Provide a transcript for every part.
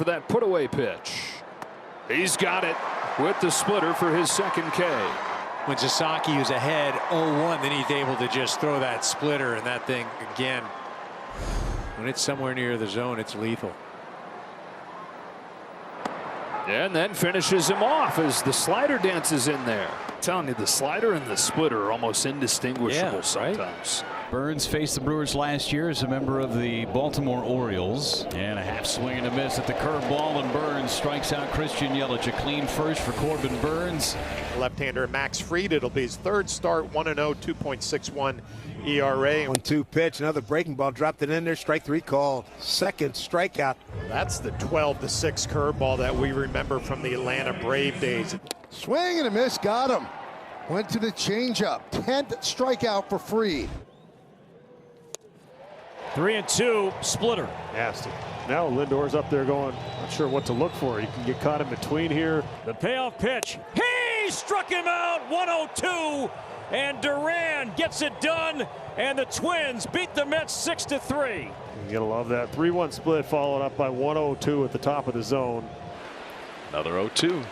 for that put-away pitch. He's got it with the splitter for his second K. When Sasaki was ahead 0-1, then he's able to just throw that splitter, and that thing again, when it's somewhere near the zone, it's lethal. And then finishes him off as the slider dances in there. I'm telling you, the slider and the splitter are almost indistinguishable sometimes. Burns faced the Brewers last year as a member of the Baltimore Orioles. And a half swing and a miss at the curveball, and Burns strikes out Christian Yelich. A clean first for Corbin Burns. Left-hander Max Fried. It'll be his third start, 1-0, 2.61 ERA. 1-2 pitch, another breaking ball, dropped it in there. Strike three called. Second strikeout. That's the 12-6 curveball that we remember from the Atlanta Brave days. Swing and a miss, got him. Went to the changeup. 10th strikeout for Fried. 3-2, splitter. Nasty. Now Lindor's up there going, not sure what to look for. He can get caught in between here. The payoff pitch. He struck him out. 102. And Duran gets it done. And the Twins beat the Mets 6-3. You gotta love that. 3-1 split followed up by 102 at the top of the zone. Another 0-2.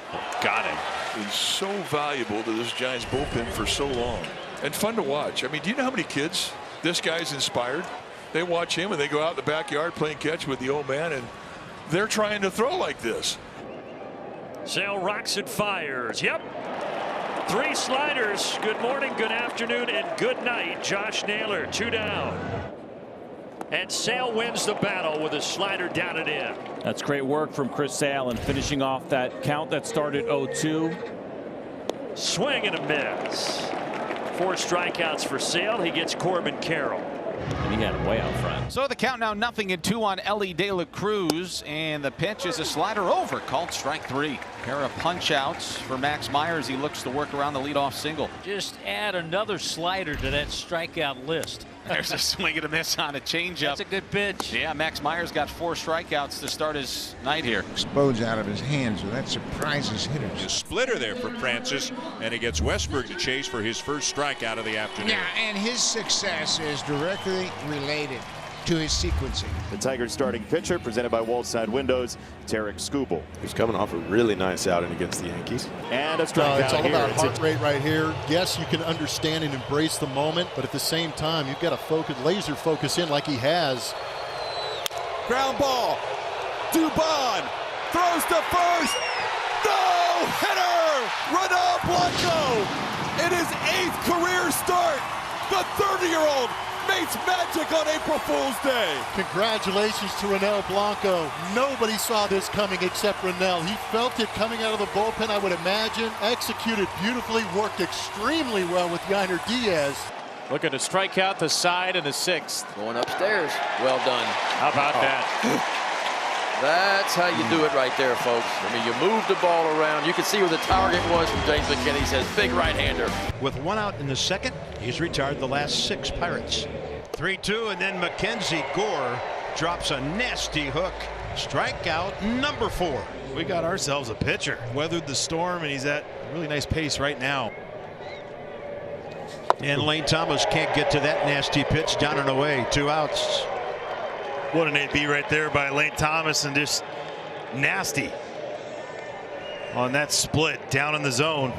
Got him. He's so valuable to this Giants bullpen for so long. And fun to watch. I mean, do you know how many kids this guy's inspired? They watch him and they go out in the backyard playing catch with the old man, and they're trying to throw like this. Sale rocks and fires. Yep. 3 sliders. Good morning, good afternoon, and good night. Josh Naylor, 2 down. And Sale wins the battle with a slider down and in. That's great work from Chris Sale and finishing off that count that started 0-2. Swing and a miss. 4 strikeouts for Sale. He gets Corbin Carroll. And he had him way out front. So the count now 0-2 on Ellie De La Cruz, and the pitch is a slider over, called strike 3. Pair of punch outs for Max Myers. He looks to work around the leadoff single. Just add another slider to that strikeout list. There's a swing and a miss on a changeup. That's a good pitch. Yeah, Max Myers got 4 strikeouts to start his night here. Explodes out of his hands, so that surprises hitters. A splitter there for Francis, and he gets Westberg to chase for his first strikeout of the afternoon. Yeah, and his success is directly related to his sequencing. The Tigers starting pitcher, presented by Wallside Windows, Tarek Skubal. He's coming off a really nice outing against the Yankees. And a strikeout. It's all about heart rate right here. Yes, you can understand and embrace the moment, but at the same time, you've got to focus, laser focus in like he has. Ground ball. Dubon throws to first. No hitter. Ronald Blanco in his 8th career start. The 30-year-old makes magic on April Fool's Day. Congratulations to Ronel Blanco. Nobody saw this coming except Ronel. He felt it coming out of the bullpen, I would imagine. Executed beautifully, worked extremely well with Yainer Diaz. Looking to strike out the side in the 6th. Going upstairs. Well done. How about that? That's how you do it right there, folks. I mean, you move the ball around. You can see where the target was from James McKinney. Says big right-hander. With 1 out in the 2nd, he's retired the last 6 Pirates. 3-2, and then Mackenzie Gore drops a nasty hook. Strikeout number 4. We got ourselves a pitcher. Weathered the storm, and he's at a really nice pace right now. And Lane Thomas can't get to that nasty pitch. Down and away. 2 outs. What an AB right there by Lane Thomas, and just nasty on that split down in the zone.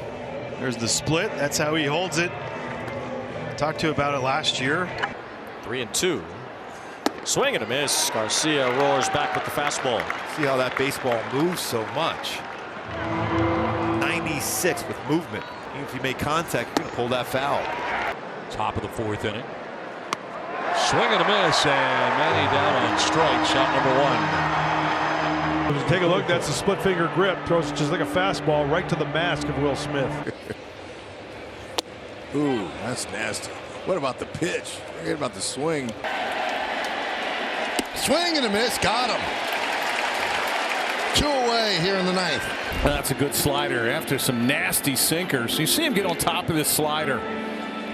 There's the split. That's how he holds it. Talked to you about it last year. 3-2. Swing and a miss. Garcia roars back with the fastball. See how that baseball moves so much. 96 with movement. Even if you make contact, you're going to pull that foul. Top of the 4th inning. Swing and a miss, and Manny down on strike. Shot number 1. Take a look. That's a split finger grip. Throws it just like a fastball right to the mask of Will Smith. Ooh, that's nasty. What about the pitch? Forget about the swing. Swing and a miss, got him. 2 away here in the 9th. That's a good slider after some nasty sinkers. You see him get on top of this slider.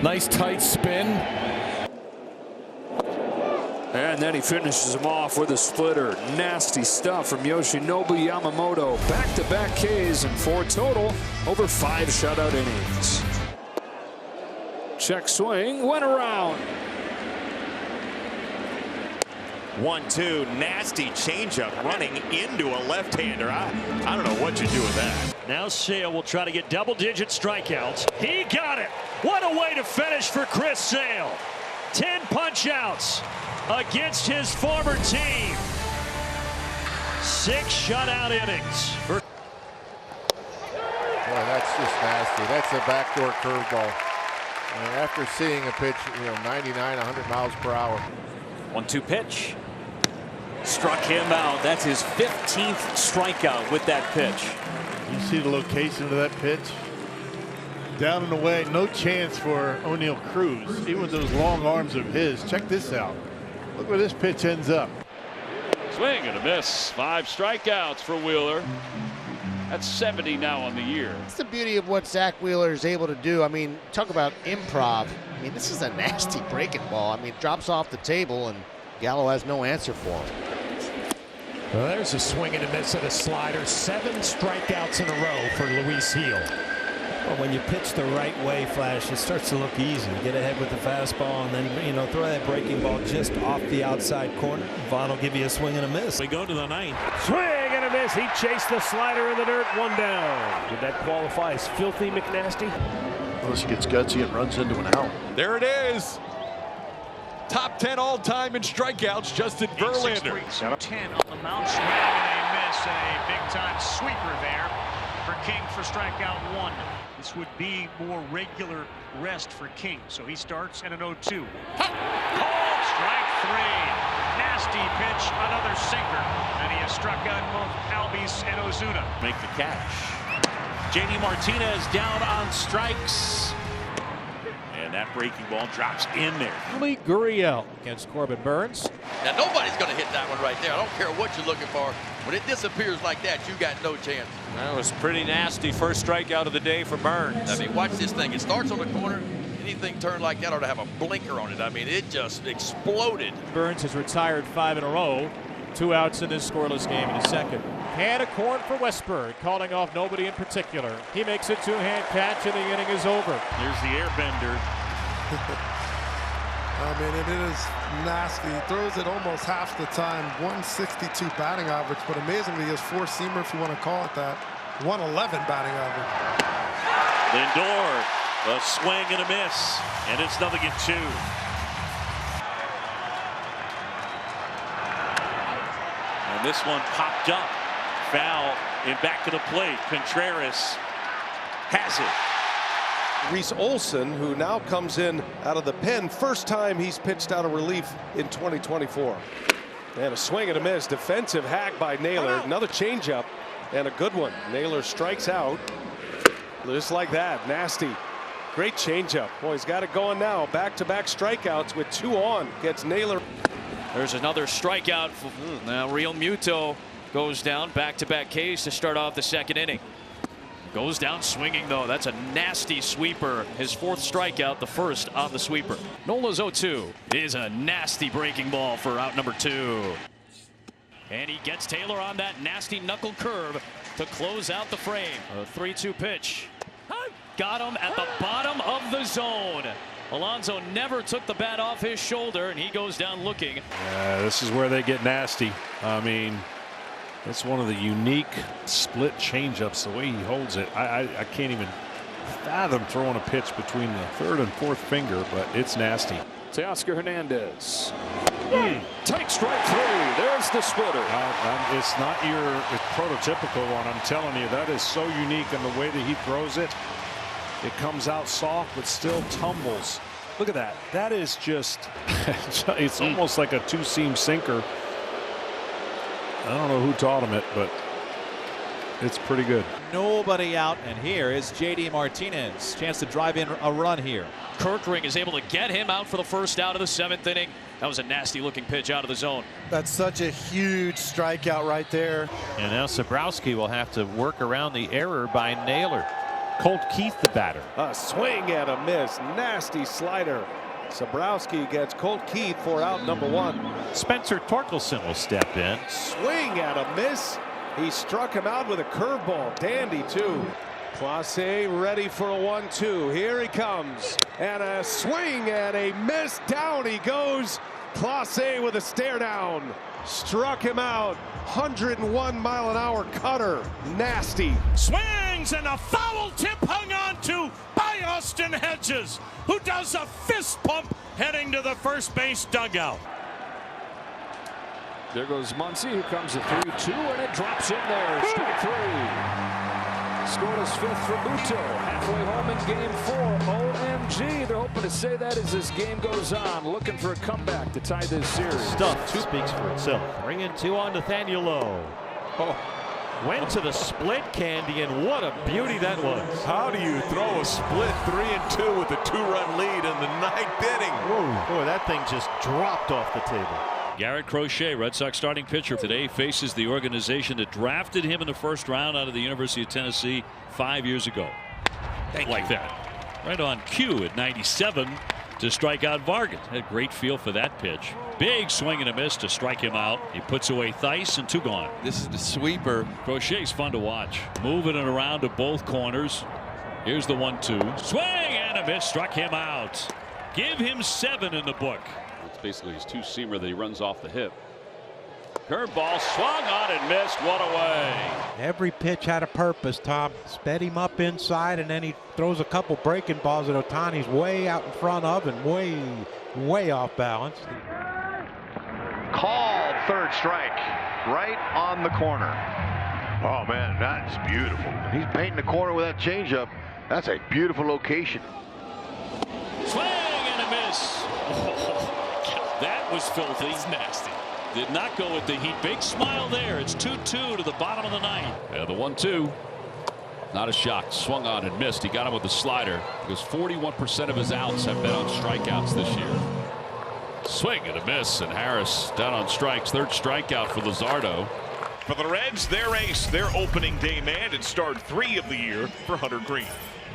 Nice tight spin. And then he finishes him off with a splitter. Nasty stuff from Yoshinobu Yamamoto. Back-to-back Ks and 4 total over 5 shutout innings. Check swing, went around. 1-2, nasty changeup running into a left-hander. I don't know what you do with that. Now Sale will try to get double-digit strikeouts. He got it. What a way to finish for Chris Sale. 10 punch-outs against his former team. 6 shutout innings. Boy, that's just nasty. That's a backdoor curveball. And after seeing a pitch, 99, 100 miles per hour. 1-2 pitch. Struck him out. That's his 15th strikeout with that pitch. You see the location of that pitch? Down and away, no chance for O'Neill Cruz. Even with those long arms of his. Check this out. Look where this pitch ends up. Swing and a miss. 5 strikeouts for Wheeler. That's 70 now on the year. That's the beauty of what Zach Wheeler is able to do. I mean, talk about improv. I mean, this is a nasty breaking ball. I mean, it drops off the table, and Gallo has no answer for him. Well, there's a swing and a miss at a slider. 7 strikeouts in a row for Luis Gil. Well, when you pitch the right way, Flash, it starts to look easy. Get ahead with the fastball and then, throw that breaking ball just off the outside corner. Vaughn will give you a swing and a miss. We go to the 9th. Swing and a miss. He chased the slider in the dirt. 1 down. Did that qualify as filthy, McNasty? Unless he gets gutsy and runs into an out. There it is. Top 10 all-time in strikeouts, Justin Verlander. 10 on the mound. Swing and a miss. A big-time sweeper there for King for strikeout 1. This would be more regular rest for King. So he starts at an 0-2. Called strike 3. Nasty pitch, another sinker. And he has struck out both Albies and Ozuna. Make the catch. JD Martinez down on strikes. And that breaking ball drops in there. Lee Gurriel against Corbin Burns. Now nobody's going to hit that one right there. I don't care what you're looking for. When it disappears like that, you got no chance. That was pretty nasty. First strikeout of the day for Burns. I mean, watch this thing. It starts on the corner. Anything turned like that ought to have a blinker on it. I mean, it just exploded. Burns has retired 5 in a row. 2 outs in this scoreless game in his second. Can of corn for Westburg, calling off nobody in particular. He makes a 2-hand catch and the inning is over. Here's the airbender. I mean, it is nasty. He throws it almost half the time. 162 batting average, but amazingly, his 4-seamer, if you want to call it that, 111 batting average. Lindor, a swing and a miss, and it's 0-2. And this one popped up. Foul and back to the plate. Contreras has it. Reese Olson, who now comes in out of the pen. First time he's pitched out of relief in 2024. And a swing and a miss. Defensive hack by Naylor. Another changeup and a good one. Naylor strikes out. Just like that. Nasty. Great changeup. Boy, he's got it going now. Back-to-back strikeouts with 2 on. Gets Naylor. There's another strikeout. Now Real Muto goes down. Back-to-back Ks to start off the second inning. Goes down swinging, though. That's a nasty sweeper. His 4th strikeout, the first on the sweeper. Nola's 0-2 is a nasty breaking ball for out number 2. And he gets Taylor on that nasty knuckle curve to close out the frame. A 3-2 pitch. Got him at the bottom of the zone. Alonso never took the bat off his shoulder, and he goes down looking. This is where they get nasty. I mean, it's one of the unique split changeups, the way he holds it. I can't even fathom throwing a pitch between the 3rd and 4th finger, but it's nasty. Teoscar Hernandez. Take strike 3. There's the splitter. It's not your prototypical one. I'm telling you, that is so unique in the way that he throws it. It comes out soft, but still tumbles. Look at that. That is just, it's almost like a 2-seam sinker. I don't know who taught him it, but it's pretty good. Nobody out, and here is JD Martinez. Chance to drive in a run here. Kirkring is able to get him out for the first out of the 7th inning. That was a nasty looking pitch out of the zone. That's such a huge strikeout right there. And now Sabrowski will have to work around the error by Naylor. Colt Keith, the batter. A swing and a miss. Nasty slider. Sabrowski gets Colt Keith for out number 1. Spencer Torkelson will step in. Swing and a miss. He struck him out with a curveball. Dandy, too. Clase ready for a 1-2. Here he comes. And a swing and a miss. Down he goes. Clase with a stare down. Struck him out. 101-mile-an-hour cutter. Nasty. Swings and a foul tip hung on to by Austin Hedges, who does a fist pump heading to the first base dugout. There goes Muncy, who comes a 3-2, and it drops in there. Strike 3. Scored his 5th for Muto. Halfway home in game 4. OMG. They're hoping to say that as this game goes on. Looking for a comeback to tie this series. Stuff speaks for itself. Bringing 2 on Nathaniel Lowe. Went to the split, Candy, and what a beauty that was. How do you throw a split 3-2 with a 2-run lead in the 9th inning? Whoa, boy, that thing just dropped off the table. Garrett Crochet, Red Sox starting pitcher today, faces the organization that drafted him in the first round out of the University of Tennessee 5 years ago. Like that. Right on cue at 97 to strike out Vargas. Had great feel for that pitch. Big swing and a miss to strike him out. He puts away Theis and 2 gone. This is the sweeper. Crochet's fun to watch. Moving it around to both corners. Here's the 1-2. Swing and a miss. Struck him out. Give him 7 in the book. It's basically his 2-seamer that he runs off the hip. Curveball swung on and missed. One away. Every pitch had a purpose, Tom. Sped him up inside, and then he throws a couple breaking balls that Ohtani's way out in front of and way off balance. Called 3rd strike, right on the corner. Oh man, that's beautiful. He's painting the corner with that changeup. That's a beautiful location. Swing and a miss. That was filthy. It's nasty. Did not go with the heat. Big smile there. It's 2-2 to the bottom of the 9th. Yeah, the 1-2. Not a shock. Swung on and missed. He got him with the slider because 41% of his outs have been on strikeouts this year. Swing and a miss, and Harris down on strikes. 3rd strikeout for Luzardo. For the Reds, their ace, their opening day man, and start 3 of the year for Hunter Green.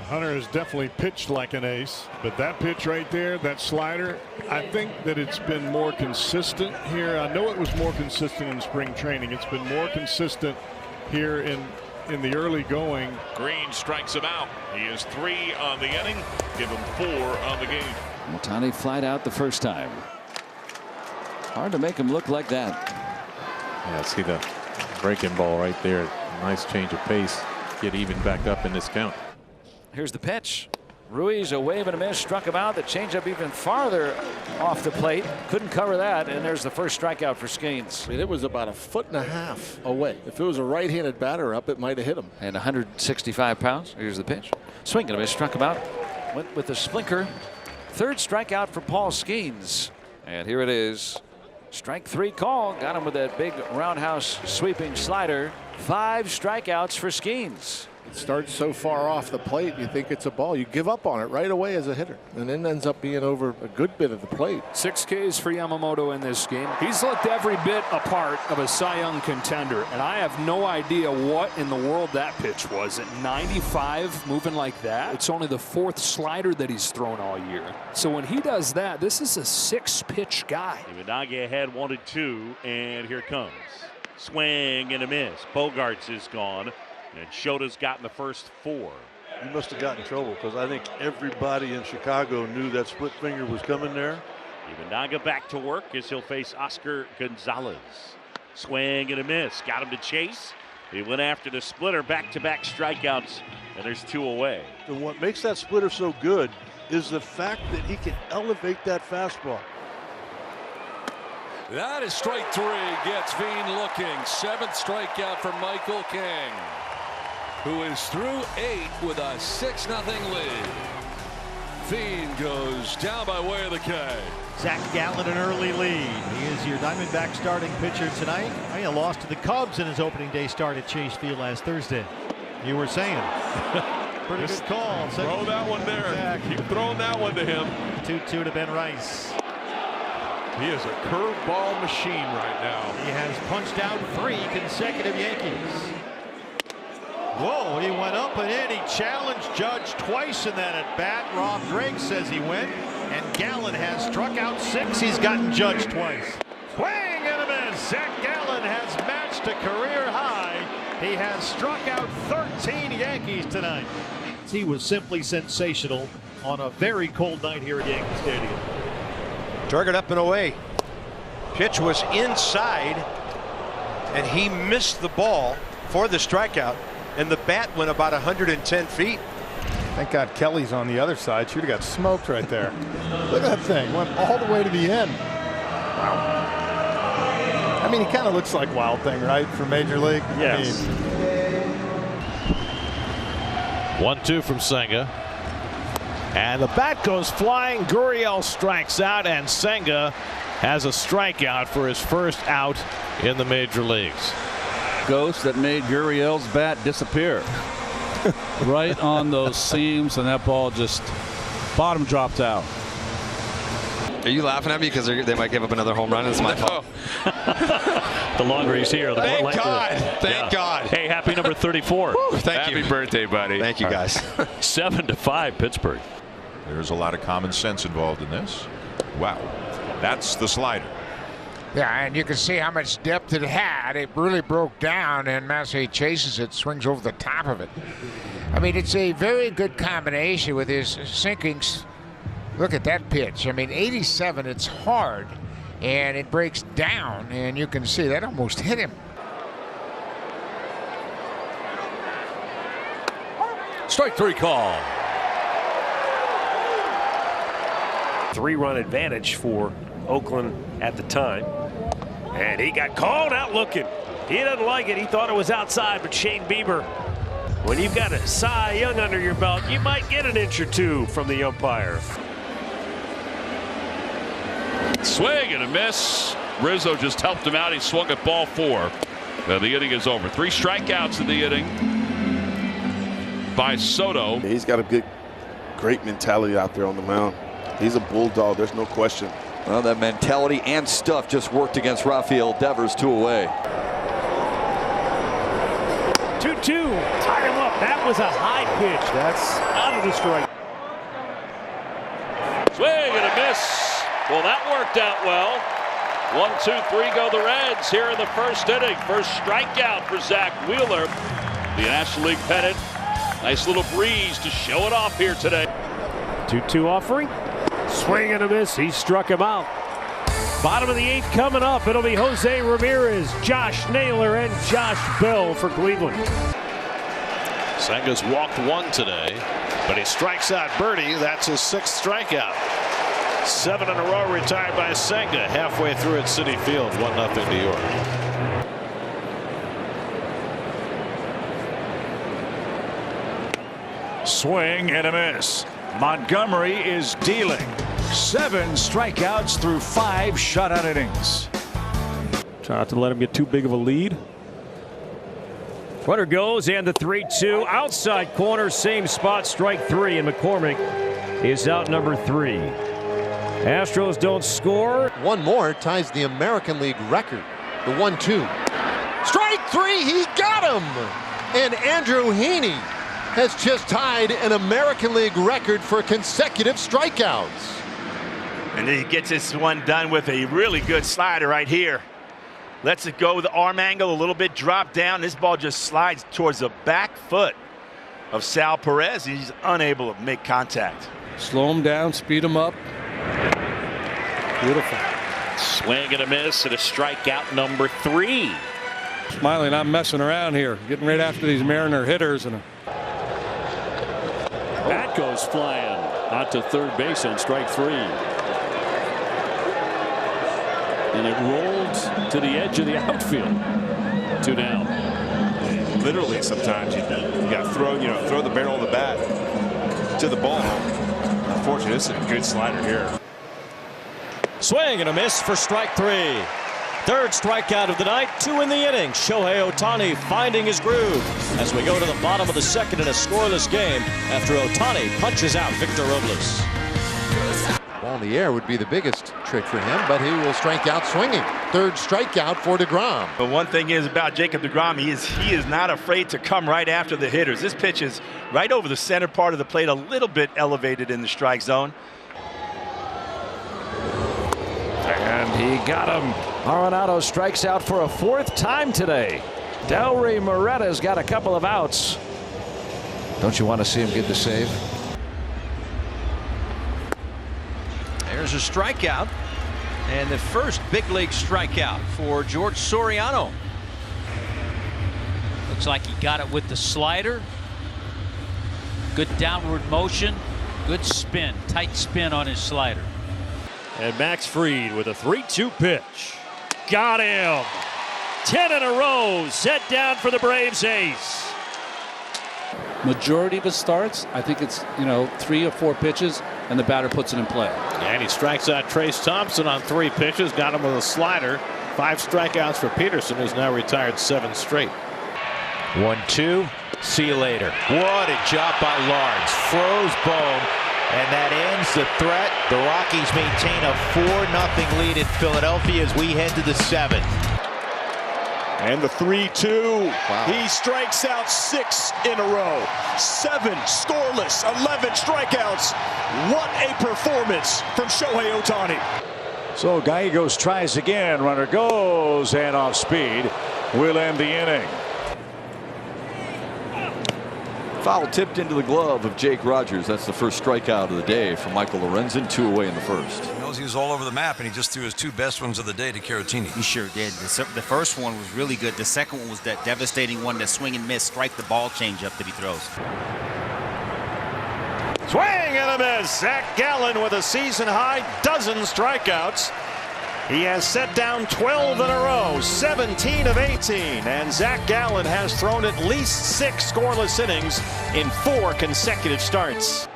Hunter has definitely pitched like an ace, but that pitch right there, that slider, I think that it's been more consistent here. I know it was more consistent in spring training. It's been more consistent here in the early going. Green strikes him out. He is 3 on the inning. Give him 4 on the game. Ohtani flied out the first time. Hard to make him look like that. Yeah, see the breaking ball right there. Nice change of pace. Get even back up in this count. Here's the pitch. Ruiz, a wave and a miss, struck him out. The changeup even farther off the plate. Couldn't cover that, and there's the first strikeout for Skeens. I mean, it was about 1.5 feet away. If it was a right-handed batter up, it might have hit him. And 165 pounds. Here's the pitch. Swing and a miss, struck him out. Went with the splinker. 3rd strikeout for Paul Skeens. And here it is. Strike 3 call. Got him with that big roundhouse sweeping slider. 5 strikeouts for Skeens. It starts so far off the plate, you think it's a ball. You give up on it right away as a hitter, and then ends up being over a good bit of the plate. 6 Ks for Yamamoto in this game. He's looked every bit a part of a Cy Young contender, and I have no idea what in the world that pitch was. At 95, moving like that, it's only the 4th slider that he's thrown all year. So when he does that, this is a 6-pitch guy. Ivanagi ahead 1-2, and here it comes. Swing and a miss. Bogarts is gone. And Shota's gotten the first 4. He must have gotten in trouble because I think everybody in Chicago knew that split finger was coming there. Ivanagi back to work as he'll face Oscar Gonzalez. Swing and a miss. Got him to chase. He went after the splitter. Back-to-back strikeouts, and there's 2 away. And what makes that splitter so good is the fact that he can elevate that fastball. That is strike 3. Gets Veen looking. 7th strikeout for Michael King, who is through 8 with a 6-0 lead. Veen goes down by way of the K. Zach Gallen an early lead. He is your Diamondback starting pitcher tonight. He lost to the Cubs in his opening day start at Chase Field last Thursday. You were saying. Pretty good call. Throw that one there. Zach. Keep throwing that one to him. 2-2 to Ben Rice. He is a curveball machine right now. He has punched out 3 consecutive Yankees. Whoa, he went up and in. He challenged Judge twice in that at bat. Rob Drake says he went. And Gallen has struck out 6. He's gotten Judge twice. Swing and a miss. Zach Gallen has matched a career high. He has struck out 13 Yankees tonight. He was simply sensational on a very cold night here at Yankee Stadium. Target up and away. Pitch was inside, and he missed the ball for the strikeout, and the bat went about 110 feet. Thank God Kelly's on the other side. She'd have got smoked right there. Look at that thing. Went all the way to the end. Wow. I mean, he kind of looks like Wild Thing, right, for Major League? Yes. 1-2 from Senga. And the bat goes flying. Gurriel strikes out, and Senga has a strikeout for his first out in the major leagues. Ghost that made Gurriel's bat disappear. Right on those seams, and that ball just bottom dropped out. Are you laughing at me because they might give up another home run? It's my fault. The longer he's here, the Thank more likely. God. Thank God. Hey, happy number 34. Happy birthday, buddy. Thank you, guys. 7-5 Pittsburgh. There's a lot of common sense involved in this. Wow. That's the slider. Yeah, and you can see how much depth it had. It really broke down, and Massey chases it, swings over the top of it. I mean, it's a very good combination with his sinkings. Look at that pitch. I mean, 87, it's hard, and it breaks down, and you can see that almost hit him. Strike 3 call. 3-run advantage for Oakland at the time. And he got called out looking. He doesn't like it. He thought it was outside, but Shane Bieber, when you've got a Cy Young under your belt, you might get an inch or two from the umpire. Swing and a miss. Rizzo just helped him out. He swung at ball 4. The inning is over. 3 strikeouts in the inning by Soto. He's got a great mentality out there on the mound. He's a bulldog. There's no question. Well, that mentality and stuff just worked against Rafael Devers. 2 away. 2-2. Tied him up. That was a high pitch. That's out of the strike. Swing and a miss. Well, that worked out well. 1, 2, 3 go the Reds here in the first inning. First strikeout for Zach Wheeler. The National League pennant. Nice little breeze to show it off here today. 2-2 offering. Swing and a miss. He struck him out. Bottom of the 8th coming up. It'll be Jose Ramirez, Josh Naylor, and Josh Bell for Cleveland. Senga's walked 1 today, but he strikes out Birdie. That's his 6th strikeout. 7 in a row retired by Senga halfway through at Citi Field. 1-0 New York. Swing and a miss. Montgomery is dealing. 7 strikeouts through 5 shutout innings. Try not to let him get too big of a lead. Runner goes, and the 3-2 outside corner, same spot, strike 3, and McCormick is out number 3. Astros don't score. One more ties the American League record. The 1-2. Strike 3, he got him! And Andrew Heaney has just tied an American League record for consecutive strikeouts. And then he gets this one done with a really good slider right here. Lets it go with the arm angle, a little bit drop down. This ball just slides towards the back foot of Sal Perez. He's unable to make contact. Slow him down, speed him up. Beautiful. Swing and a miss and a strikeout number 3. Smiley not messing around here. Getting right after these Mariner hitters. And Bat goes flying out to third base on strike 3. And it rolled to the edge of the outfield. 2 down. Literally, sometimes you got to throw the barrel of the bat to the ball. Unfortunately, this is a good slider here. Swing and a miss for strike 3. 3rd strikeout of the night, 2 in the inning. Shohei Ohtani finding his groove as we go to the bottom of the 2nd in a scoreless game after Ohtani punches out Victor Robles. Ball in the air would be the biggest trick for him, but he will strike out swinging. 3rd strikeout for DeGrom. But one thing is about Jacob DeGrom, he is not afraid to come right after the hitters. This pitch is right over the center part of the plate, a little bit elevated in the strike zone. And he got him. Arenado strikes out for a 4th time today. Delry Moretta's got a couple of outs. Don't you want to see him get the save? There's a strikeout. And the first big league strikeout for George Soriano. Looks like he got it with the slider. Good downward motion. Good spin. Tight spin on his slider. And Max Fried with a 3-2 pitch. Got him. 10 in a row. Set down for the Braves ace. Majority of his starts, I think it's 3 or 4 pitches, and the batter puts it in play. And he strikes out Trace Thompson on 3 pitches. Got him with a slider. 5 strikeouts for Peterson, who's now retired 7 straight. 1-2. See you later. What a job by Lawrence. Froze Bone. And that ends the threat. The Rockies maintain a 4-0 lead in Philadelphia as we head to the 7th. And the 3-2. Wow. He strikes out 6 in a row. 7 scoreless, 11 strikeouts. What a performance from Shohei Ohtani. So Gallegos tries again. Runner goes, and off speed will end the inning. Foul tipped into the glove of Jake Rogers. That's the first strikeout of the day for Michael Lorenzen. 2 away in the first. He knows he was all over the map, and he just threw his 2 best ones of the day to Caratini. He sure did. The first one was really good. The second one was that devastating one, that swing and miss, strike the ball changeup that he throws. Swing and a miss. Zach Gallen with a season-high dozen strikeouts. He has set down 12 in a row, 17 of 18, and Zach Gallen has thrown at least 6 scoreless innings in 4 consecutive starts.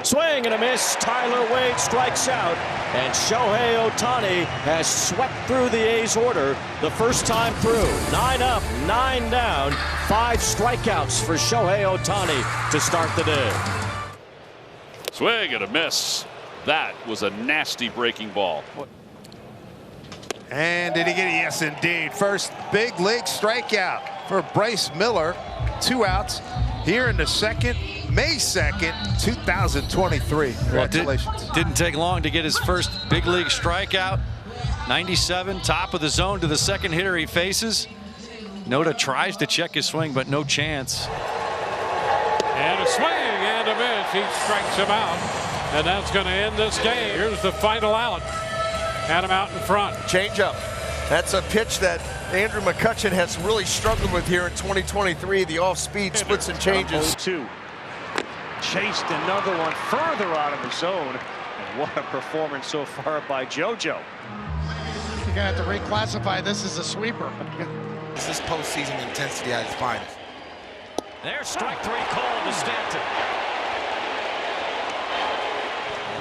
Swing and a miss. Tyler Wade strikes out, and Shohei Ohtani has swept through the A's order the first time through. 9 up, 9 down, 5 strikeouts for Shohei Ohtani to start the day. Swing and a miss. That was a nasty breaking ball. And did he get it? Yes, indeed. First big league strikeout for Bryce Miller. 2 outs here in the 2nd, May 2nd, 2023. Congratulations. Well, didn't take long to get his first big league strikeout. 97, top of the zone to the second hitter he faces. Noda tries to check his swing, but no chance. And a swing and a miss. He strikes him out. And that's going to end this game. Here's the final out. Had him out in front. Changeup. That's a pitch that Andrew McCutchen has really struggled with here in 2023. The off-speed splits and changes. 0-2. Chased another one further out of the zone. And what a performance so far by JoJo. You're going to have to reclassify this as a sweeper. This is postseason intensity at its finest. There's strike 3 called to Stanton.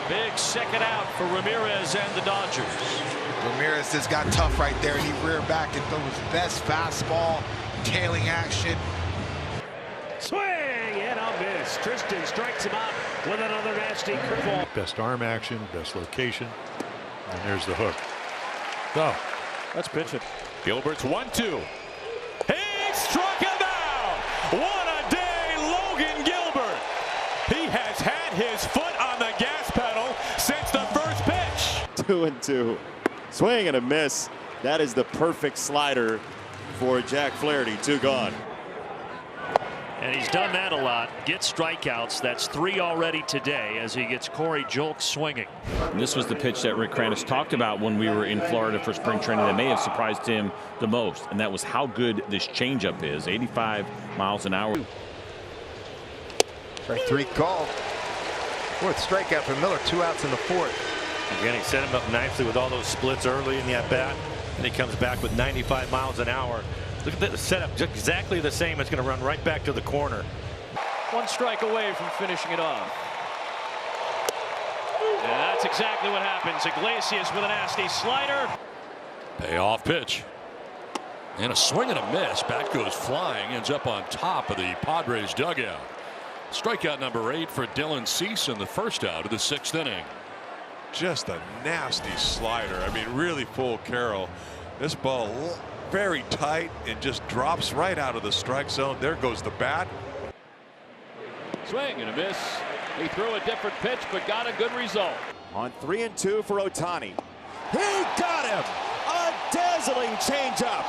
Big second out for Ramirez and the Dodgers. Ramirez just got tough right there. He reared back and threw his best fastball, tailing action. Swing and a miss. Tristan strikes him out with another nasty curveball. Best arm action, best location. And there's the hook. Go. Let's pitch it. Gilbert's 1-2. He struck him out. What a day, Logan Gilbert. He has had his foot on the gas pedal since the first pitch. 2-2. Swing and a miss. That is the perfect slider for Jack Flaherty. 2 gone. And he's done that a lot. Gets strikeouts. That's 3 already today as he gets Corey Julks swinging. And this was the pitch that Rick Kranitz talked about when we were in Florida for spring training that may have surprised him the most. And that was how good this changeup is. 85 miles an hour. Strike 3 called. 4th strikeout for Miller. 2 outs in the 4th. Again, he set him up nicely with all those splits early in the at-bat. And he comes back with 95 miles an hour. Look at the setup, just exactly the same. It's going to run right back to the corner. 1 strike away from finishing it off. And that's exactly what happens. Iglesias with a nasty slider. Payoff pitch. And a swing and a miss. Bat goes flying. Ends up on top of the Padres dugout. Strikeout number 8 for Dylan Cease in the first out of the 6th inning. Just a nasty slider. I mean, really full Carroll. This ball very tight and just drops right out of the strike zone. There goes the bat. Swing and a miss. He threw a different pitch, but got a good result. On 3-2 for Ohtani. He got him. A dazzling changeup.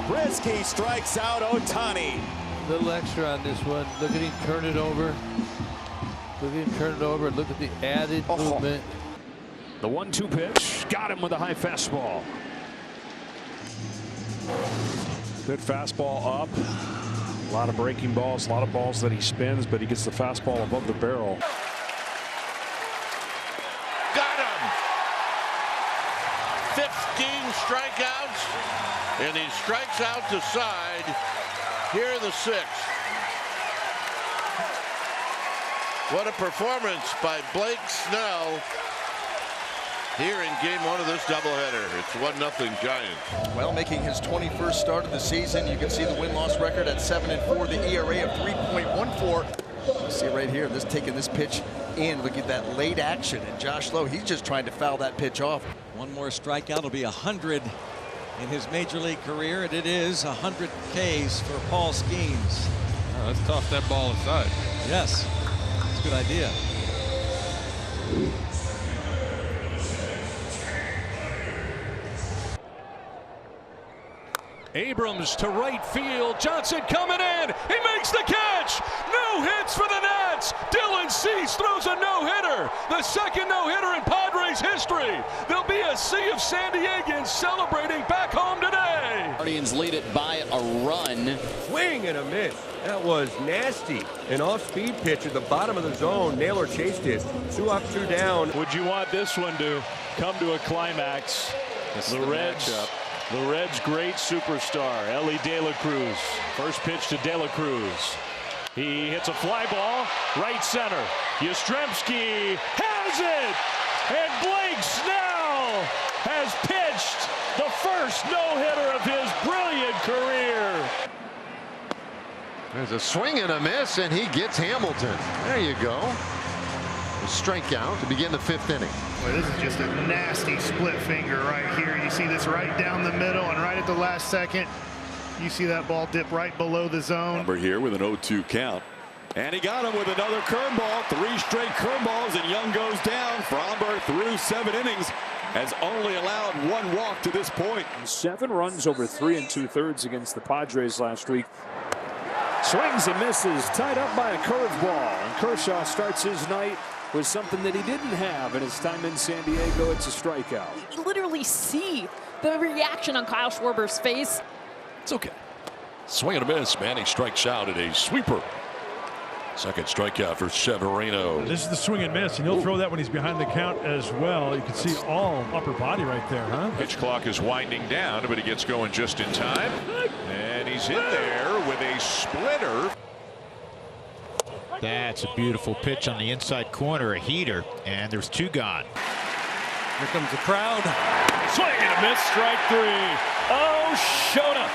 Brisky strikes out Ohtani. Little extra on this one. Look at him turn it over. Look at him turn it over. Look at the added movement. The 1-2 pitch. Got him with a high fastball. Good fastball up. A lot of breaking balls, a lot of balls that he spins, but he gets the fastball above the barrel. Got him! 15 strikeouts, and he strikes out to side here in the 6th. What a performance by Blake Snell here in game 1 of this doubleheader. It's 1-0 Giants. Well, making his 21st start of the season. You can see the win-loss record at 7-4, the ERA of 3.14. You see right here, taking this pitch in. Look at that late action. And Josh Lowe, he's just trying to foul that pitch off. One more strikeout will be 100 in his major league career, and it is 100 Ks for Paul Skeens. Oh, let's toss that ball aside. Yes, it's a good idea. Abrams to right field. Johnson coming in. He makes the catch. No hits for the Nats. Dylan Cease throws a no-hitter. The second no-hitter in Padres history. There'll be a sea of San Diegans celebrating back home today. Guardians lead it by a run. Swing and a miss. That was nasty. An off-speed pitch at the bottom of the zone. Naylor chased it. 2 up, 2 down. Would you want this one to come to a climax? The Reds' great superstar, Ellie De La Cruz. First pitch to De La Cruz. He hits a fly ball, right center. Yastrzemski has it! And Blake Snell has pitched the first no-hitter of his brilliant career. There's a swing and a miss, and he gets Hamilton. There you go. A strikeout to begin the 5th inning. Boy, this is just a nasty split finger right here. You see this right down the middle, and right at the last second, you see that ball dip right below the zone. Number here with an 0-2 count. And he got him with another curveball. 3 straight curveballs, and Young goes down. Fromberg through 7 innings has only allowed 1 walk to this point. 7 runs over 3 2/3 against the Padres last week. Swings and misses, tied up by a curveball. And Kershaw starts his night with something that he didn't have in his time in San Diego. It's a strikeout. You literally see the reaction on Kyle Schwarber's face. It's okay. Swing and a miss. Manning strikes out at a sweeper. Second strikeout for Severino. This is the swing and miss, and he'll throw that when he's behind the count as well. You can see all upper body right there, huh? Pitch clock is winding down, but he gets going just in time. And he's in there with a splitter. That's a beautiful pitch on the inside corner, a heater, and there's 2 gone. Here comes the crowd. Swing and a miss, strike 3. Oh, Shota.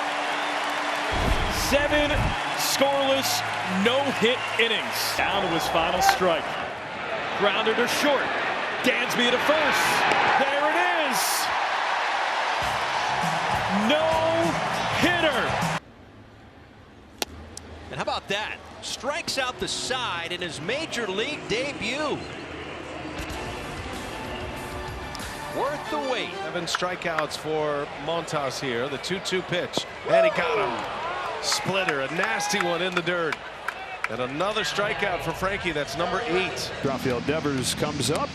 7 scoreless, no-hit innings. Down to his final strike. Grounder to short. Dansby to first. There it is. No-hitter. And how about that? Strikes out the side in his major league debut. Worth the wait. 7 strikeouts for Montas here. The 2-2 pitch. And he got him. Splitter, a nasty one in the dirt. And another strikeout for Frankie. That's number 8. Rafael Devers comes up.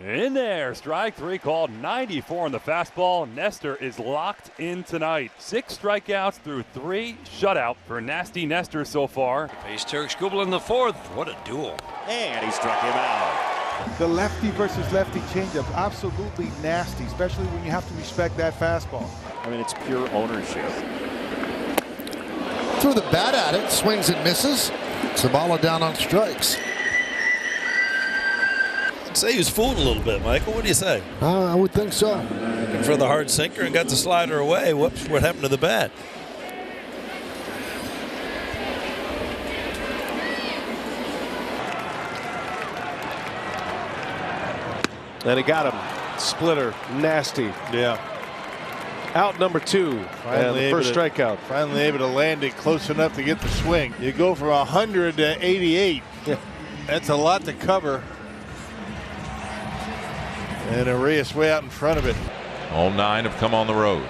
In there, strike 3 called. 94 on the fastball. Nestor is locked in tonight. 6 strikeouts through 3 shutout for Nasty Nestor so far. Face Turk Skubal in the 4th. What a duel. And he struck him out. The lefty versus lefty changeup, absolutely nasty, especially when you have to respect that fastball. I mean, it's pure ownership. Threw the bat at it, swings and misses. Zabala down on strikes. I'd say he was fooled a little bit, Michael. What do you say? I would think so. Looking for the hard sinker and got the slider away. Whoops, what happened to the bat? And he got him. Splitter, nasty. Yeah. Out number 2. And the first strikeout. Finally able to land it close enough to get the swing. You go from 100 to 88. That's a lot to cover. And Arias way out in front of it. All 9 have come on the road.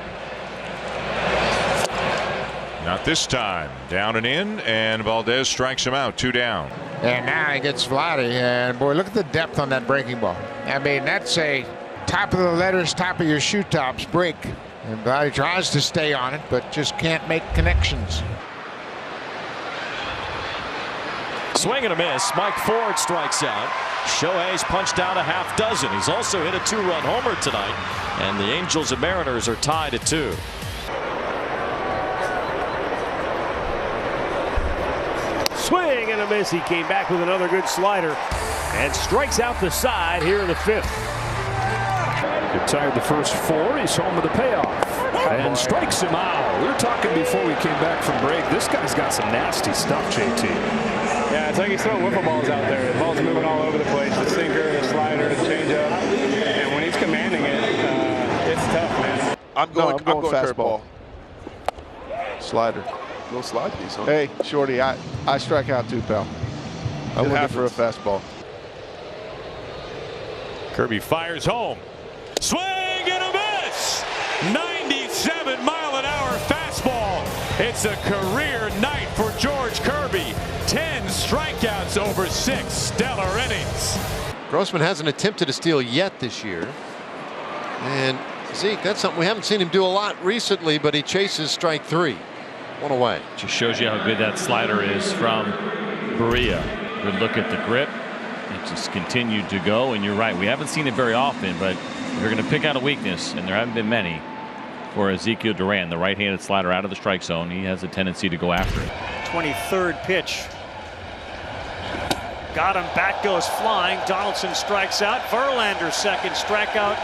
Not this time. Down and in, and Valdez strikes him out. 2 down. And now he gets Vladdy, and boy, look at the depth on that breaking ball. I mean, that's a top of the letters, top of your shoe tops break. And he tries to stay on it, but just can't make connections. Swing and a miss. Mike Ford strikes out. Shohei's punched out a half dozen. He's also hit a 2-run homer tonight. And the Angels and Mariners are tied at 2. Swing and a miss. He came back with another good slider and strikes out the side here in the 5th. Retired the first 4. He's home with a payoff and strikes him out. We were talking before we came back from break. This guy's got some nasty stuff, JT. Yeah, it's like he's throwing wiffle balls out there. The ball's moving all over the place. The sinker, the slider, the changeup. And when he's commanding it, it's tough, man. I'm going fastball. Slider. No slide piece, huh? Hey, Shorty, I strike out too, pal. I'm looking for a fastball. Kirby fires home. Swing and a miss! 97-mile-an-hour fastball. It's a career night for George Kirby. 10 strikeouts over 6 stellar innings. Grossman hasn't attempted a steal yet this year. And Zeke, that's something we haven't seen him do a lot recently, but he chases strike 3. 1 away. Just shows you how good that slider is from Berea. Good look at the grip. It just continued to go, and you're right. We haven't seen it very often, but if you're going to pick out a weakness, and there haven't been many, for Ezekiel Duran, the right-handed slider out of the strike zone, he has a tendency to go after it. 23rd pitch. Got him. Back goes flying. Donaldson strikes out. Verlander's second strikeout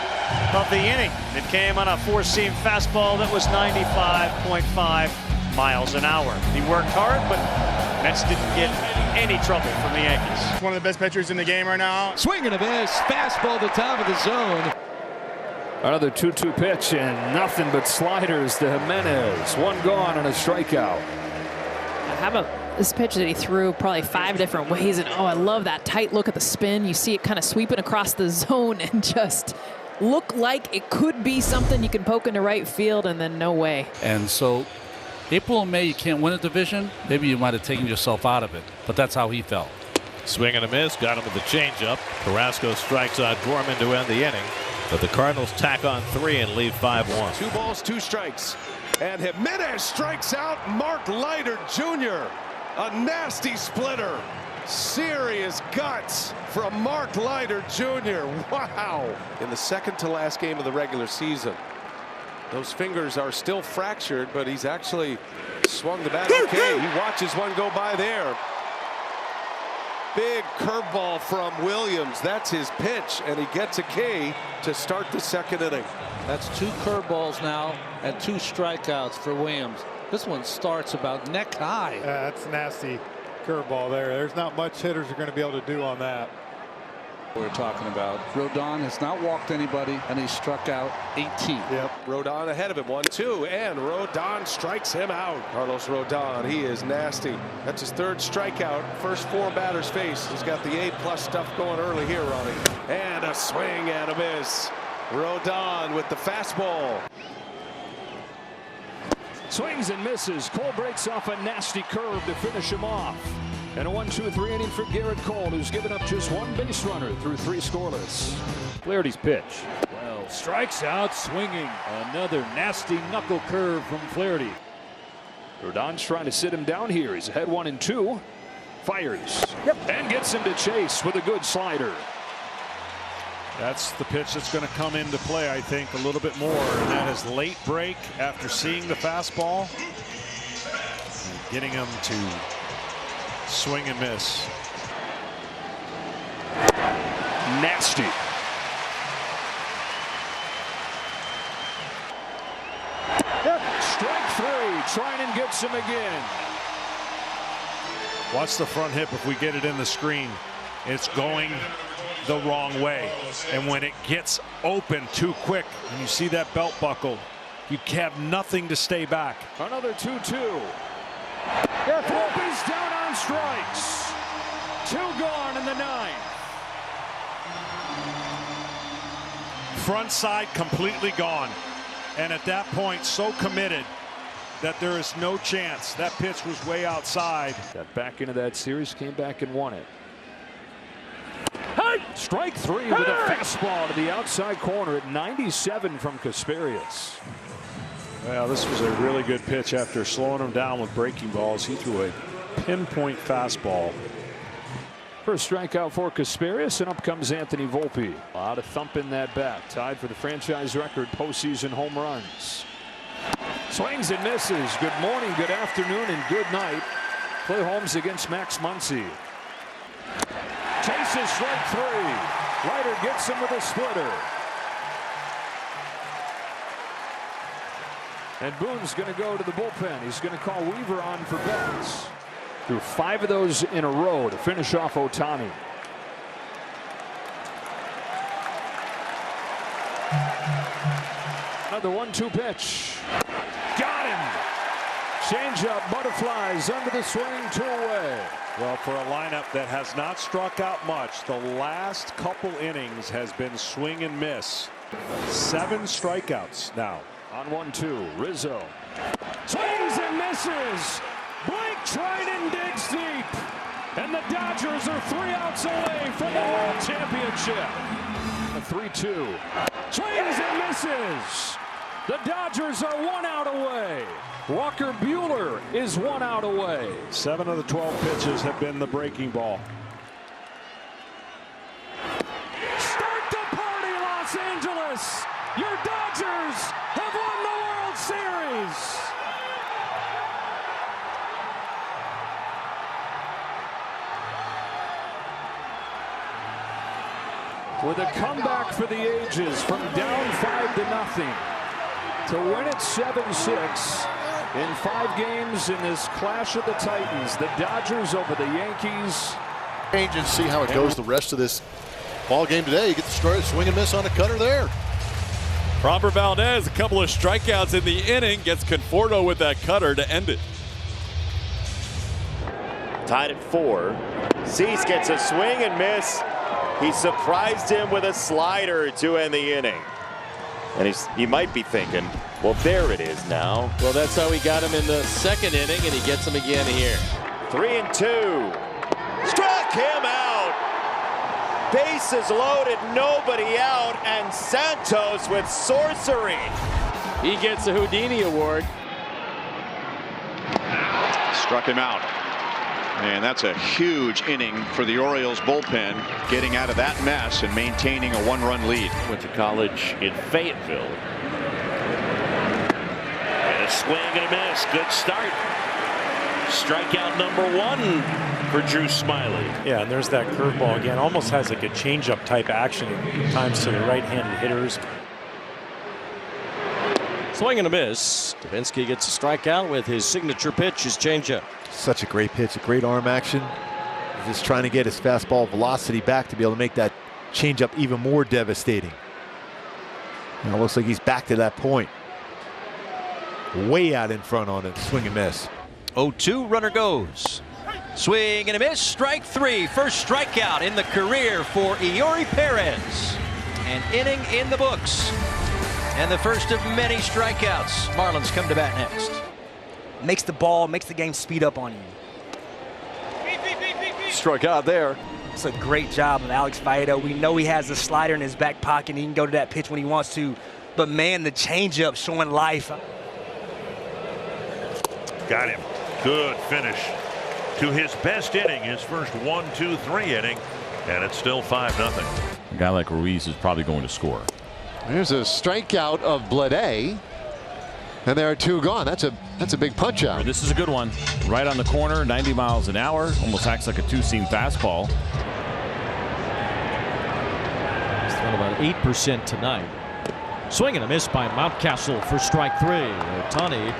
of the inning. It came on a 4-seam fastball that was 95.5 miles an hour. He worked hard, but Mets didn't get any trouble from the Yankees. One of the best pitchers in the game right now. Swing and a miss. Fastball to the top of the zone. Another 2-2 pitch and nothing but sliders to Jimenez. 1 gone and a strikeout. How about this pitch that he threw probably 5 different ways? And oh, I love that tight look at the spin. You see it kind of sweeping across the zone and just look like it could be something you can poke into right field, and then no way. And so April and May, you can't win a division. Maybe you might have taken yourself out of it, but that's how he felt. Swing and a miss. Got him with the changeup. Carrasco strikes out Gorman to end the inning. But the Cardinals tack on 3 and leave 5-1. 2 balls, 2 strikes. And Jimenez strikes out Mark Leiter Jr. A nasty splitter. Serious guts from Mark Leiter Jr. Wow. In the second to last game of the regular season. Those fingers are still fractured, but he's actually swung the bat okay. He watches one go by there. Big curveball from Williams. That's his pitch, and he gets a K to start the second inning. That's 2 curveballs now and 2 strikeouts for Williams. This one starts about neck high. That's nasty curveball there. There's not much hitters are going to be able to do on that. We're talking about Rodon has not walked anybody, and he struck out 18. Yep. Rodon ahead of him, 1-2, and Rodon strikes him out. Carlos Rodon, he is nasty. That's his 3rd strikeout. First 4 batters faced. He's got the A+ stuff going early here, Ronnie. And a swing and a miss. Rodon with the fastball. Swings and misses. Cole breaks off a nasty curve to finish him off. And a 1-2-3 inning for Garrett Cole, who's given up just 1 base runner through 3 scoreless. Flaherty's pitch. Well, strikes out swinging. Another nasty knuckle curve from Flaherty. Rodon's trying to sit him down here. He's ahead 1-2. Fires. And gets him to chase with a good slider. That's the pitch that's going to come into play, I think, a little bit more. And that is late break after seeing the fastball. And getting him to swing and miss. Nasty. Strike 3. Treinen gets him again. Watch the front hip if we get it in the screen. It's going the wrong way. And when it gets open too quick, and you see that belt buckle, you have nothing to stay back. Another 2-2. He's down on strikes. 2 gone in the 9th. Front side completely gone. And at that point, so committed that there is no chance. That pitch was way outside. Got back into that series, came back and won it. Strike three with a fastball to the outside corner at 97 from Kasperius. Well, this was a really good pitch after slowing him down with breaking balls. He threw a pinpoint fastball. First strikeout for Kasperius, and up comes Anthony Volpe. A lot of thump in that bat, tied for the franchise record postseason home runs. Swings and misses. Good morning, good afternoon, and good night. Clay Holmes against Max Muncy. Chases strike three. Leiter gets him with a splitter. And Boone's going to go to the bullpen. He's going to call Weaver on for bats. Threw 5 of those in a row to finish off Ohtani. Another 1-2 pitch. Got him. Changeup, butterflies under the swing, 2 away. Well, for a lineup that has not struck out much, the last couple innings has been swing and miss. 7 strikeouts now. On 1-2, Rizzo. Swings and misses. Blake Trinan digs deep. And the Dodgers are 3 outs away from the World Championship. A 3-2. Swings and misses. The Dodgers are 1 out away. Walker Buehler is 1 out away. 7 of the 12 pitches have been the breaking ball. Start the party, Los Angeles. Your Dodgers have won the World Series. With a comeback for the ages from down 5-0 to win it 7-6 in 5 games in this clash of the Titans. The Dodgers over the Yankees. Change and see how it goes the rest of this ball game today. You get the start, swing and miss on a cutter there. Robert Valdez, a couple of strikeouts in the inning, gets Conforto with that cutter to end it. Tied at 4. Cease gets a swing and miss. He surprised him with a slider to end the inning. And he might be thinking, well, there it is now. Well, that's how he got him in the 2nd inning, and he gets him again here. 3-2. Struck him out. Bases loaded, nobody out, and Santos with sorcery. He gets the Houdini Award. Struck him out. And that's a huge inning for the Orioles bullpen, getting out of that mess and maintaining a 1-run lead. Went to college in Fayetteville. And a swing and a miss. Good start. Strikeout number 1 for Drew Smiley. Yeah, and there's that curveball again. Almost has like a changeup type action at times to the right-handed hitters. Swing and a miss. Davinsky gets a strikeout with his signature pitch, his changeup. Such a great pitch, a great arm action. He's just trying to get his fastball velocity back to be able to make that changeup even more devastating. And it looks like he's back to that point. Way out in front on it. Swing and miss. 0-2, runner goes. Swing and a miss. Strike 3. First strikeout in the career for Eori Perez. An inning in the books. And the first of many strikeouts. Marlins come to bat next. Makes the game speed up on you. Struck out there. It's a great job of Alex Faedo. We know he has a slider in his back pocket. He can go to that pitch when he wants to. But, man, the changeup showing life. Got him. Good finish to his best inning, his first 1-2-3 inning, and it's still 5-0. A guy like Ruiz is probably going to score. There's a strikeout of Blade, and there are 2 gone. That's a big punch out. This is a good one. Right on the corner, 90 miles an hour. Almost acts like a 2-seam fastball. He's thrown about 8% tonight. Swing and a miss by Mountcastle for strike 3. Ohtani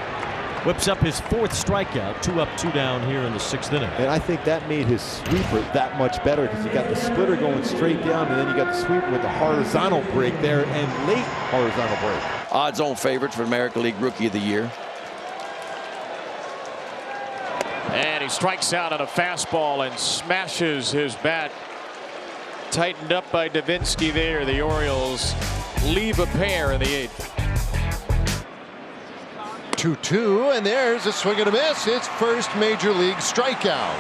whips up his 4th strikeout. 2 up, 2 down here in the 6th inning. And I think that made his sweeper that much better because you got the splitter going straight down, and then you got the sweeper with the horizontal break there and late horizontal break. Odds-on favorite for American League Rookie of the Year. And he strikes out on a fastball and smashes his bat. Tightened up by Davinsky there. The Orioles leave a pair in the 8th. 2-2, and there's a swing and a miss. It's first major league strikeout.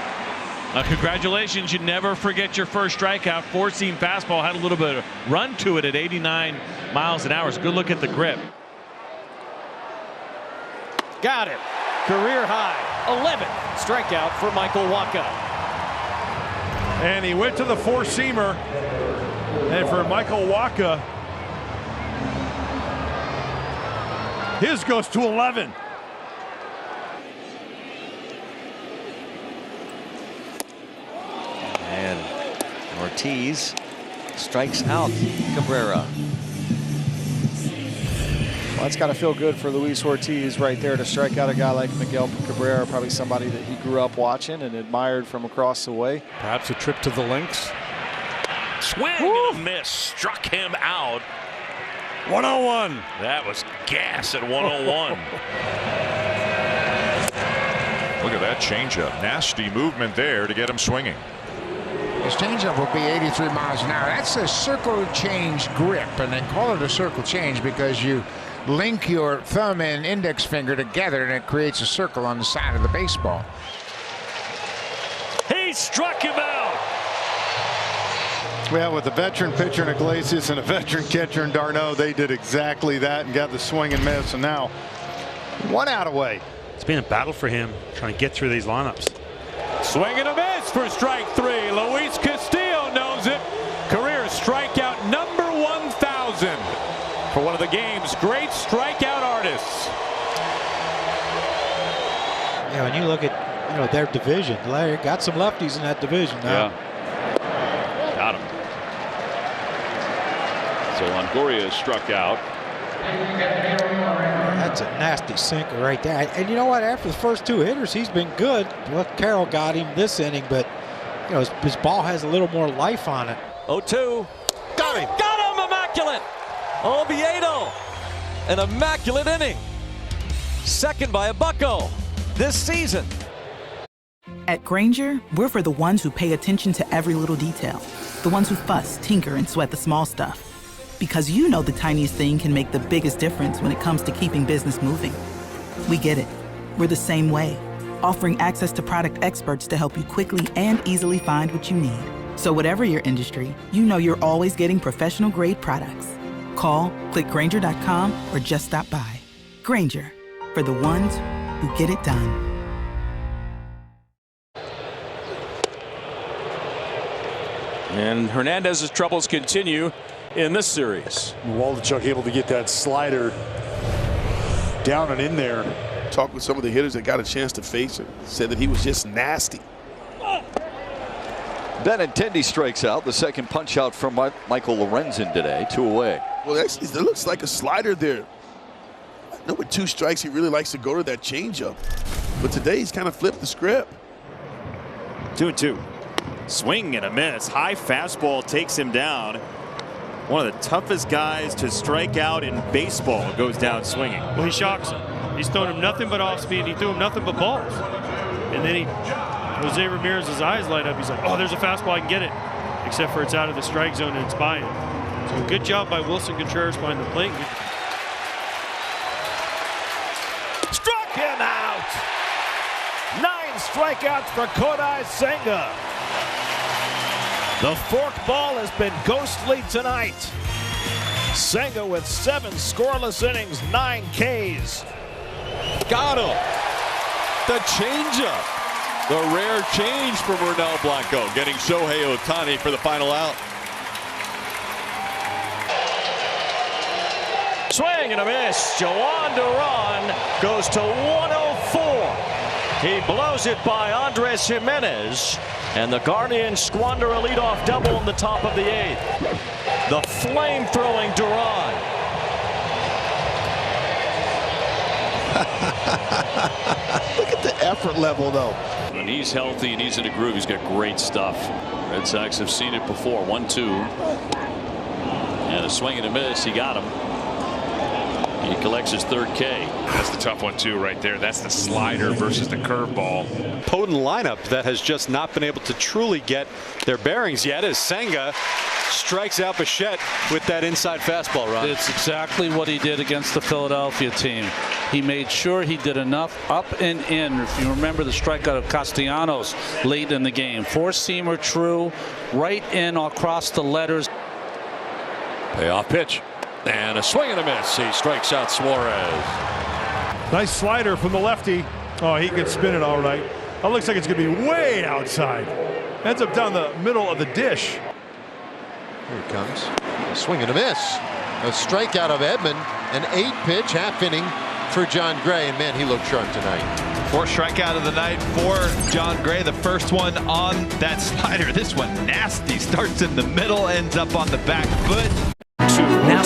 Congratulations. You never forget your first strikeout. Four-seam fastball had a little bit of run to it at 89 miles an hour. It's a good look at the grip. Got it. Career high. 11th strikeout for Michael Wacha. And he went to the four-seamer. And for Michael Wacha, his goes to 11. And Ortiz strikes out Cabrera. Well, it's got to feel good for Luis Ortiz right there to strike out a guy like Miguel Cabrera, probably somebody that he grew up watching and admired from across the way. Perhaps a trip to the links. Swing and a miss. Struck him out. 101. That was gas at 101. Look at that changeup. Nasty movement there to get him swinging. His changeup will be 83 miles an hour. That's a circle change grip, and they call it a circle change because you link your thumb and index finger together and it creates a circle on the side of the baseball. He struck him out. Well, with a veteran pitcher in Iglesias and a veteran catcher in d'Arnaud, they did exactly that and got the swing and miss, and now 1 out away. It's been a battle for him trying to get through these lineups. Swing and a miss for strike 3. Luis Castillo knows it. Career strikeout number 1,000 for one of the game's great strikeout artists. Yeah, when you look at their division, Larry got some lefties in that division now. Yeah. Got him. So Longoria is struck out. That's a nasty sinker right there. And you know what? After the first 2 hitters, he's been good. Well, Carroll got him this inning, but his ball has a little more life on it. 0-2. Got him. Got him. Immaculate. Oviedo. An immaculate inning. Second by a bucko this season. At Grainger, we're for the ones who pay attention to every little detail. The ones who fuss, tinker, and sweat the small stuff. Because the tiniest thing can make the biggest difference when it comes to keeping business moving. We get it. We're the same way. Offering access to product experts to help you quickly and easily find what you need. So whatever your industry, you're always getting professional-grade products. Call, click Grainger.com, or just stop by. Grainger, for the ones who get it done. And Hernandez's troubles continue in this series. Waldichuk able to get that slider down and in there. Talked with some of the hitters that got a chance to face him. Said that he was just nasty. Benintendi strikes out. The second punch out from Michael Lorenzen today. 2 away. Well, actually, there looks like a slider there. I know with 2 strikes, he really likes to go to that changeup. But today, he's kind of flipped the script. 2-2. Swing and a miss. High fastball takes him down. One of the toughest guys to strike out in baseball goes down swinging. Well, he shocks him. He's thrown him nothing but off speed. He threw him nothing but balls. And then Jose Ramirez's eyes light up. He's like, oh, there's a fastball. I can get it. Except for it's out of the strike zone and it's by him. So good job by Wilson Contreras behind the plate. Struck him out. 9 strikeouts for Kodai Senga. The forkball has been ghostly tonight. Senga with 7 scoreless innings, 9 Ks. Got him. The changeup. The rare change from Ronel Blanco, getting Shohei Ohtani for the final out. Swing and a miss. Joan Duran goes to 104. He blows it by Andres Jimenez. And the Guardians squander a leadoff double in the top of the 8th. The flame-throwing Duran. Look at the effort level, though. When he's healthy and he's in a groove, he's got great stuff. Red Sox have seen it before. 1-2. And a swing and a miss. He got him. He collects his 3rd K. That's the tough one, too, right there. That's the slider versus the curveball. Potent lineup that has just not been able to truly get their bearings yet as Senga strikes out Bichette with that inside fastball, Ron. It's exactly what he did against the Philadelphia team. He made sure he did enough up and in. If you remember the strikeout of Castellanos late in the game. Four-seamer true, right in across the letters. Payoff pitch. And a swing and a miss. He strikes out Suarez. Nice slider from the lefty. Oh, he can spin it all right. That looks like it's going to be way outside. Ends up down the middle of the dish. Here it comes. A swing and a miss. A strikeout of Edman. An 8-pitch half inning for John Gray. And man, he looked sharp tonight. Fourth strikeout of the night for John Gray. The first one on that slider. This one nasty. Starts in the middle, ends up on the back foot. Now